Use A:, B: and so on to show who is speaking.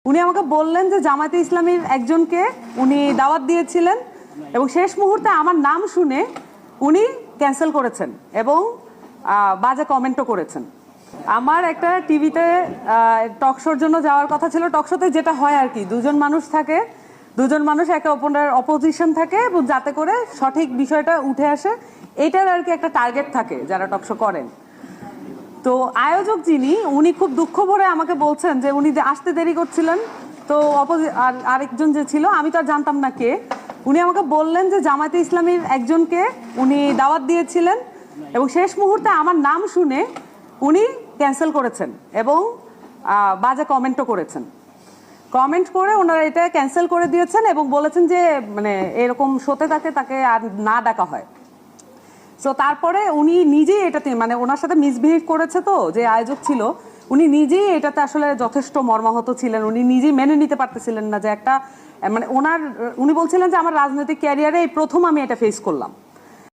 A: উনি আমাকে বললেন যে জামায়াতে ইসলামীর একজনকে উনি দাওয়াত দিয়েছিলেন এবং শেষ মুহূর্তে আমার নাম শুনে উনি ক্যান্সেল করেছেন এবং বাজে কমেন্টও করেছেন। আমার একটা টিভিতে টকশোর জন্য যাওয়ার কথা ছিল। টকশোতে যেটা হয় আর কি, দুজন মানুষ থাকে, দুজন মানুষ একে অপরের অপোজিশন থাকে এবং যাতে করে সঠিক বিষয়টা উঠে আসে, এইটার আর কি একটা টার্গেট থাকে যারা টকশো করেন। তো আয়োজক যিনি, উনি খুব দুঃখ ভরে আমাকে বলছেন যে উনি যে আসতে দেরি করছিলেন, তো আরেকজন যে ছিল আমি তো আর জানতাম না কে, উনি আমাকে বললেন যে জামায়াতে ইসলামীর একজনকে উনি দাওয়াত দিয়েছিলেন এবং শেষ মুহূর্তে আমার নাম শুনে উনি ক্যান্সেল করেছেন এবং বাজে কমেন্টও করেছেন। কমেন্ট করে ওনারা এটা ক্যান্সেল করে দিয়েছেন এবং বলেছেন যে মানে এরকম শোতে তাকে আর না ডাকা হয়। সো তারপরে উনি নিজেই এটাতে মানে ওনার সাথে মিসবিহেভ করেছে, তো যে আয়োজক ছিল উনি নিজেই এটাতে আসলে যথেষ্ট মর্মাহত ছিলেন। উনি নিজেই মেনে নিতে পারতেছিলেন না যে একটা মানে উনি বলছিলেন যে আমার রাজনৈতিক ক্যারিয়ারে এই প্রথম আমি এটা ফেস করলাম।